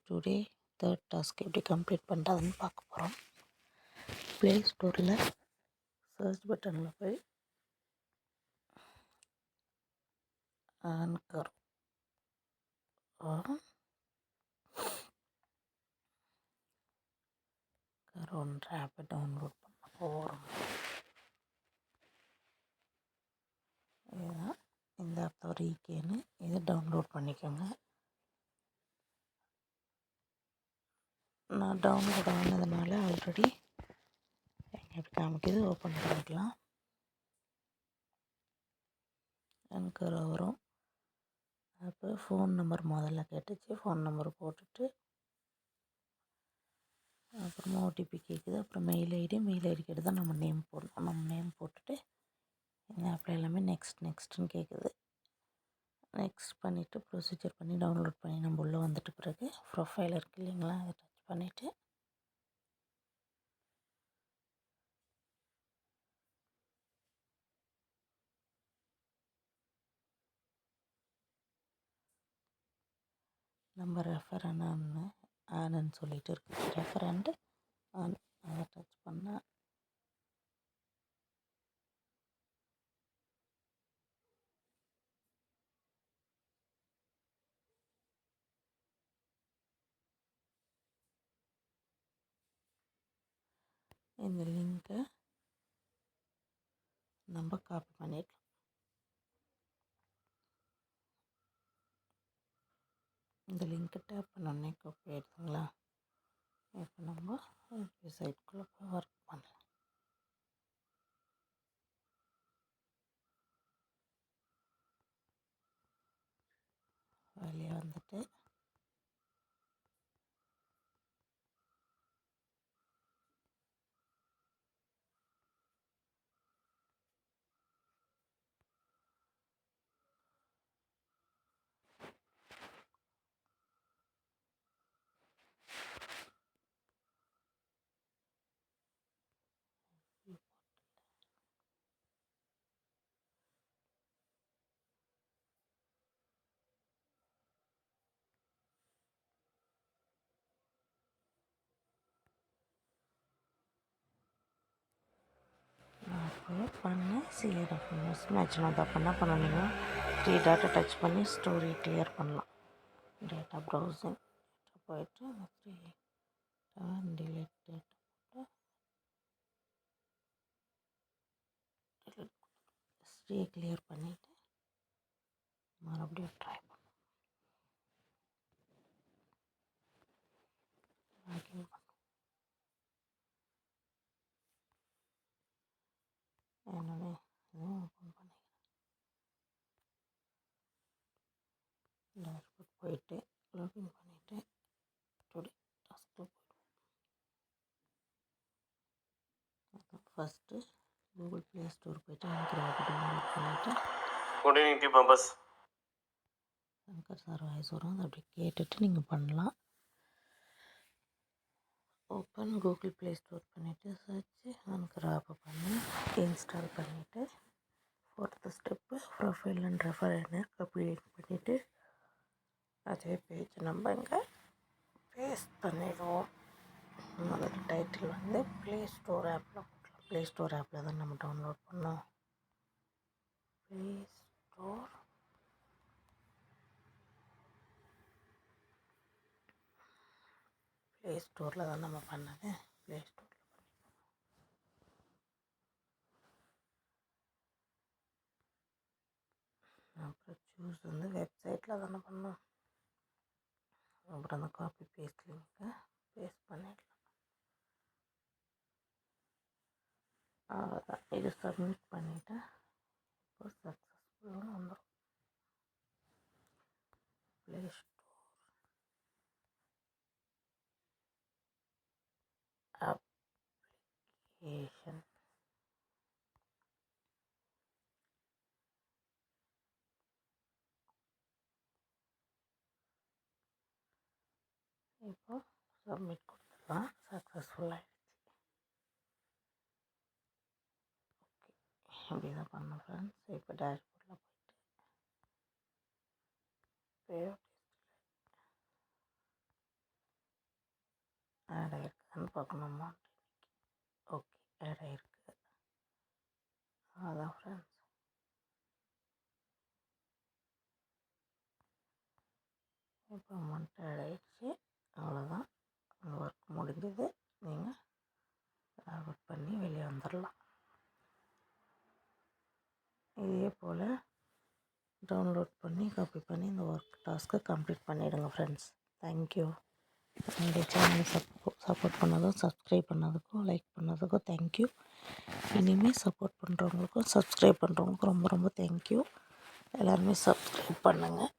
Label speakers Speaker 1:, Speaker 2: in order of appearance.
Speaker 1: Today third task எப்படி complete பண்ணுறதுன்னு பார்க்க போகிறோம். ப்ளே ஸ்டோரில் சர்ச் பட்டனில் போய் ஆன்கர் கரோன்ற ஆப்பை டவுன்லோட் பண்ண போகிறோம். இதுதான் இந்த ஆப் தவிர ஈகேன்னு இதை டவுன்லோட் பண்ணிக்கோங்க. நான் டவுன்லோட் ஆனதுனால ஆல்ரெடி எப்படி காமிக்குது, ஓப்பன் பண்ணிக்கலாம். ஆன்கர் வரும். அப்போ ஃபோன் நம்பர் முதல்ல கேட்டுச்சு, ஃபோன் நம்பர் போட்டுட்டு அப்புறமா ஓடிபி கேட்குது. அப்புறம் மெயில் ஐடி கேட்டு தான் நம்ம நேம் போடணும். நம்ம நேம் போட்டுட்டு இந்த ஆப்பில் எல்லாமே நெக்ஸ்ட்டுன்னு கேட்குது. நெக்ஸ்ட் பண்ணிவிட்டு ப்ரொசீஜர் பண்ணி டவுன்லோட் பண்ணி நம்ம உள்ளே வந்துட்டு பிறகு ப்ரொஃபைல் இருக்குது இல்லைங்களா, அதை டச் பண்ணிவிட்டு நம்ம ஆனுன்னு சொல்லிட்டு இருக்குது. ரெஃபரண்ட் ஆன் அதை டச் பண்ணால் இந்த லிங்க்கை நம்ம காப்பி பண்ணிடலாம். இந்த லிங்க்கை டேப் பண்ணோடனே காப்பி ஆகிடுதுங்களா. இப்போ நம்ம வெப்சைட்குள்ளே போய் ஒர்க் பண்ணலாம். வெளியே வந்துட்டு பண்ண சிஆர்எஃப் மேட்ச் நான் தான் பண்ணீங்கன்னா 3 டாட்டை டச் பண்ணி ஸ்டோரி கிளியர் பண்ணலாம். டேட்டா ப்ரௌசிங் போயிட்டு அந்த 3 டிலீட் டேட்டா போட்டு ஹிஸ்ட்ரியை கிளியர் பண்ணிவிட்டு மறுபடியும் ட்ரை பண்ணலாம். லாகின் பண்ணலாம். என்னோட இதுவும் ஓப்பன் பண்ணிக்கிறேன். டேஷ்போர்ட் போயிட்டு லாகின் பண்ணிவிட்டு டுடே டாஸ்கில் போய்டுவோம். ஃபஸ்ட்டு கூகுள் ப்ளே ஸ்டோர் போய்ட்டு ஆன்கர் ஆப் டவுன்லோட் பண்ணிவிட்டு
Speaker 2: குட் ஈவினிங் டி பம்பஸ்
Speaker 1: ஆன்கர் சார் வாய்ஸ் வரும், அதை அப்படி கேட்டுட்டு நீங்கள் பண்ணலாம். ஓப்பன் கூகுள் ப்ளே ஸ்டோர் பண்ணிவிட்டு சர்ச்சு ஆன்கர் ஆப்பை பண்ணி இன்ஸ்டால் பண்ணிவிட்டு 4th ஸ்டெப்பு ப்ரொஃபைல் அண்ட் ரெஃபரன்ஸை கம்ப்ளீட் பண்ணிவிட்டு அதே பேஜ் நம்ம இங்கே பேஸ்ட் பண்ணிடுவோம். அதோட டைட்டில் வந்து ப்ளே ஸ்டோர் ஆப்பில் போட்டலாம். ப்ளே ஸ்டோர் ஆப்பில் தான் நம்ம டவுன்லோட் பண்ணோம். ப்ளே ஸ்டோரில் தான் நம்ம பண்ணது. ப்ளே ஸ்டோரில் அப்புறம் சூஸ் வந்து வெப்சைட்டில் தானே பண்ணோம். அப்புறம் அந்த காப்பி பேஸ்ட் லிங்க்கை பேஸ்ட் பண்ணிடலாம். அவ்வளோதான். இது சப்மிட் பண்ணிவிட்டு இப்போ சக்ஸஸ்ஃபுல்னு வந்துடும். ப்ளே ஸ்டோர் அப்ளிகேஷன் இப்போ சப்மிட் கொடுத்துடலாம். சக்ஸஸ்ஃபுல்லாக ஓகே. இப்படி தான் பண்ணோம் ஃப்ரெண்ட்ஸ். இப்போ டேஷ்போர்டில் போயிட்டு ஆட் ஆகிருக்குன்னு பார்க்கணுமா? ஓகே, ஆட் ஆகிருக்கு. அதான் ஃப்ரெண்ட்ஸ், இப்போ அமௌண்ட் ஆட் ஆகிடுச்சு. அவ்வளோதான், அந்த ஒர்க் முடிஞ்சது. நீங்கள் லாகவுட் பண்ணி வெளியே வந்துடலாம். இதே போல் டவுன்லோட் பண்ணி காப்பி பண்ணி இந்த ஒர்க் டாஸ்க்கை கம்ப்ளீட் பண்ணிவிடுங்க ஃப்ரெண்ட்ஸ். தேங்க்யூ. என்னுடைய சேனலை சப்போர்ட் பண்ணதும், சப்ஸ்கிரைப் பண்ணதுக்கும், லைக் பண்ணதுக்கும் தேங்க்யூ. இனிமேல் சப்போர்ட் பண்ணுறவங்களுக்கும் சப்ஸ்கிரைப் பண்ணுறவங்களுக்கும் ரொம்ப ரொம்ப தேங்க்யூ. எல்லாருமே சப்ஸ்கிரைப் பண்ணுங்கள்.